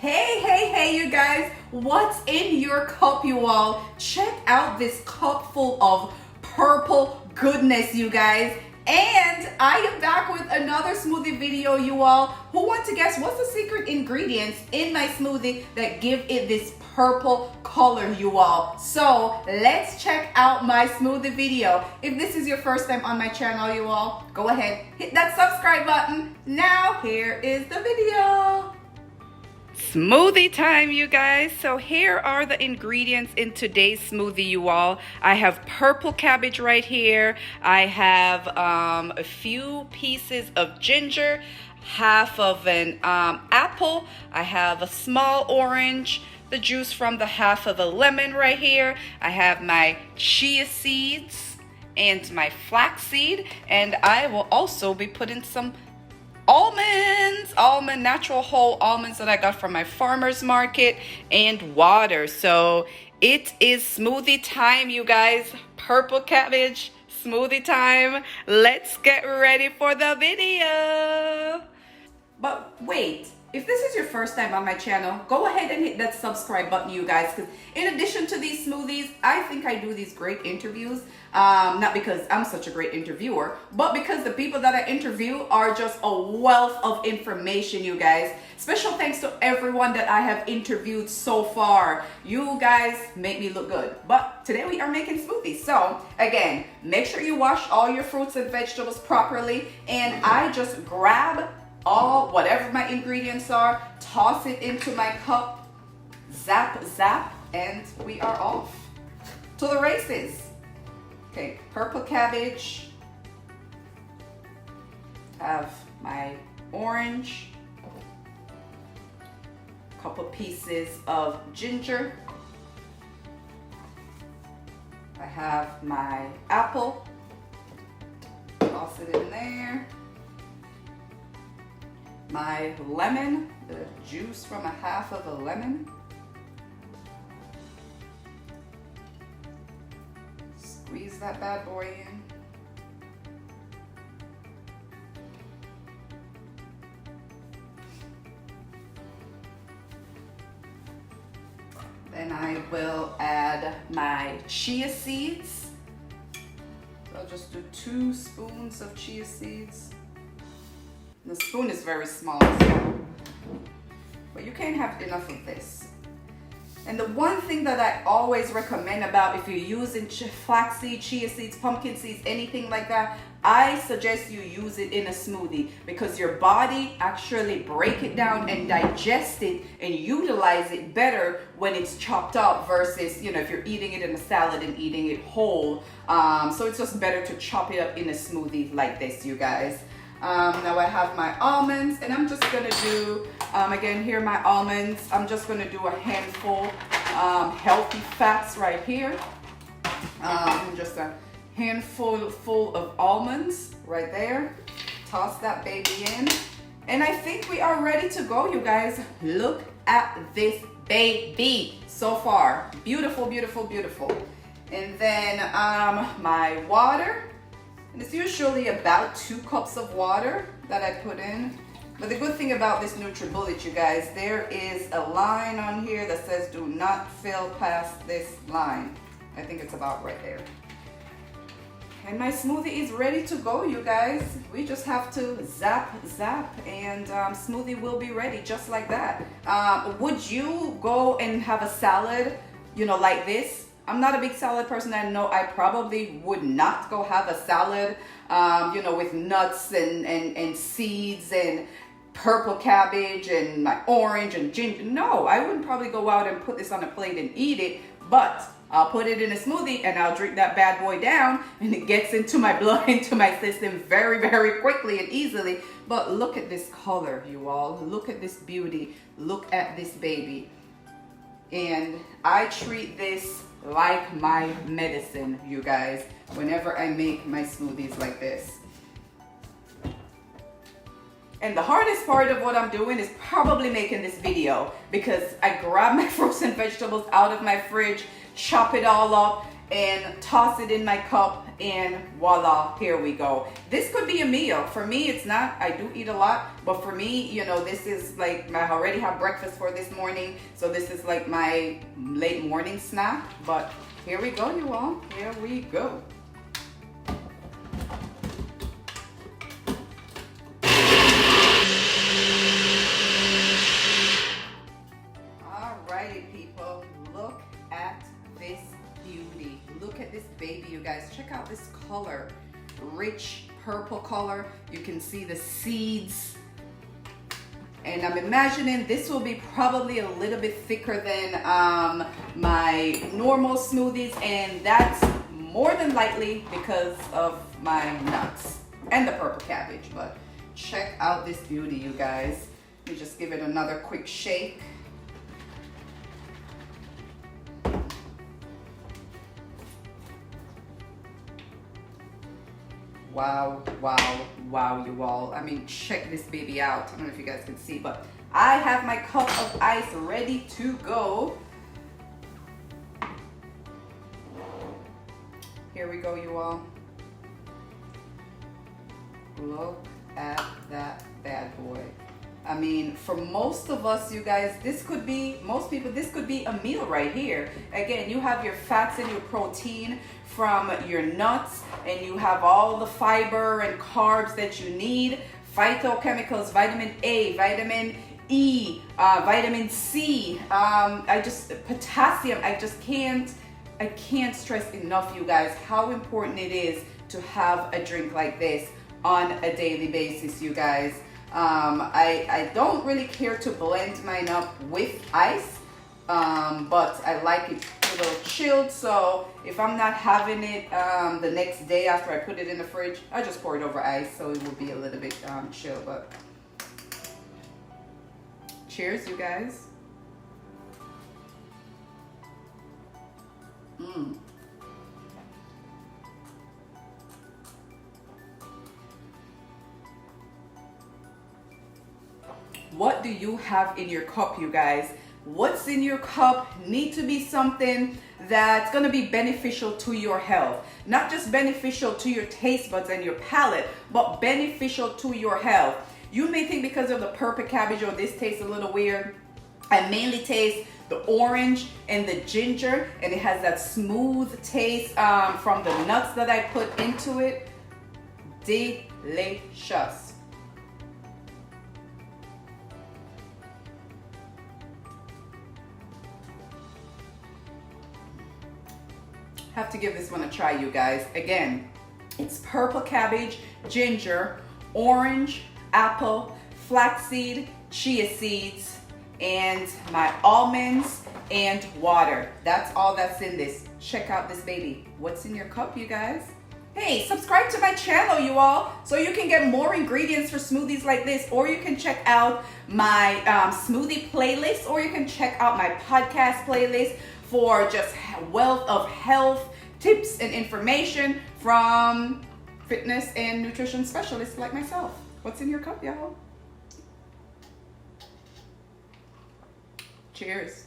Hey, you guys, what's in your cup, you all? Check out this cup full of purple goodness, you guys. And I am back with another smoothie video, you all. Who want to guess what's the secret ingredients in my smoothie that give it this purple color, you all? So let's check out my smoothie video. If this is your first time on my channel, you all, go ahead, hit that subscribe button. Now here is the video. Smoothie time, you guys. So here are the ingredients in today's smoothie, you all. I have purple cabbage right here. I have a few pieces of ginger, half of an apple. I have a small orange, the juice from the half of a lemon right here. I have my chia seeds and my flax seed, and I will also be putting some natural whole almonds that I got from my farmer's market, and water. So it is smoothie time, you guys. Purple cabbage smoothie time. Let's get ready for the video. But wait, if this is your first time on my channel, go ahead and hit that subscribe button, you guys, because in addition to these smoothies, I think I do these great interviews. Not because I'm such a great interviewer, but because the people that I interview are just a wealth of information, you guys. Special thanks to everyone that I have interviewed so far. You guys make me look good. But today we are making smoothies. So again, make sure you wash all your fruits and vegetables properly. And I just grab whatever my ingredients are, toss it into my cup, zap, zap, and we are off to the races. Okay, purple cabbage, have my orange, a couple pieces of ginger, I have my apple, toss it in there, my lemon, the juice from a half of a lemon, squeeze that bad boy in. Then I will add my chia seeds. So I'll just do 2 spoons of chia seeds. The spoon is very small, but you can't have enough of this. And the one thing that I always recommend about if you're using flaxseed, chia seeds, pumpkin seeds, anything like that, I suggest you use it in a smoothie because your body actually break it down and digest it and utilize it better when it's chopped up versus, if you're eating it in a salad and eating it whole. So it's just better to chop it up in a smoothie like this, you guys. Now I have my almonds, and I'm just gonna do, again, here are my almonds. I'm just gonna do a handful, healthy fats right here. Just a handful full of almonds right there. Toss that baby in. And I think we are ready to go, you guys. Look at this baby so far. Beautiful, beautiful, beautiful. And then my water. And it's usually about 2 cups of water that I put in. But the good thing about this NutriBullet, you guys, there is a line on here that says do not fill past this line. I think it's about right there. And my smoothie is ready to go, you guys. We just have to zap, zap, and smoothie will be ready just like that. Would you go and have a salad, like this? I'm not a big salad person. I know I probably would not go have a salad, with nuts and seeds and purple cabbage and my orange and ginger. No, I wouldn't probably go out and put this on a plate and eat it, but I'll put it in a smoothie and I'll drink that bad boy down and it gets into my blood, into my system very, very quickly and easily. But look at this color, you all. Look at this beauty. Look at this baby. And I treat this like my medicine, you guys, whenever I make my smoothies like this. And the hardest part of what I'm doing is probably making this video because I grab my frozen vegetables out of my fridge, chop it all up, and toss it in my cup, and voila, here we go. This could be a meal. For me, it's not. I do eat a lot, but for me, you know, this is like, I already have breakfast for this morning, so this is like my late morning snack. But here we go, you all. Here we go. Alrighty, people, look at this beauty. Look at this baby, you guys. Check out this color, rich purple color. You can see the seeds, and I'm imagining this will be probably a little bit thicker than my normal smoothies, and that's more than likely because of my nuts and the purple cabbage. But check out this beauty, you guys. Let me just give it another quick shake. Wow, wow, wow, you all. I mean, check this baby out. I don't know if you guys can see, but I have my cup of ice ready to go. Here we go, you all. Look at that bad boy. I mean, for most of us, you guys, this could be, most people, this could be a meal right here. Again, you have your fats and your protein from your nuts, and you have all the fiber and carbs that you need, phytochemicals, vitamin A, vitamin E, vitamin C, potassium. I can't stress enough, you guys, how important it is to have a drink like this on a daily basis, you guys. I don't really care to blend mine up with ice, but I like it a little chilled, so if I'm not having it the next day after I put it in the fridge, I just pour it over ice, so it will be a little bit chilled. But cheers, you guys. What do you have in your cup, you guys? What's in your cup need to be something that's going to be beneficial to your health. Not just beneficial to your taste buds and your palate, but beneficial to your health. You may think because of the purple cabbage, or this tastes a little weird. I mainly taste the orange and the ginger, and it has that smooth taste from the nuts that I put into it. Delicious. Have to give this one a try, you guys. Again, it's purple cabbage, ginger, orange, apple, flaxseed, chia seeds, and my almonds and water. That's all that's in this. Check out this baby. What's in your cup, you guys? Hey, subscribe to my channel, you all, so you can get more ingredients for smoothies like this, or you can check out my smoothie playlist, or you can check out my podcast playlist for just wealth of health tips and information from fitness and nutrition specialists like myself. What's in your cup, y'all? Cheers.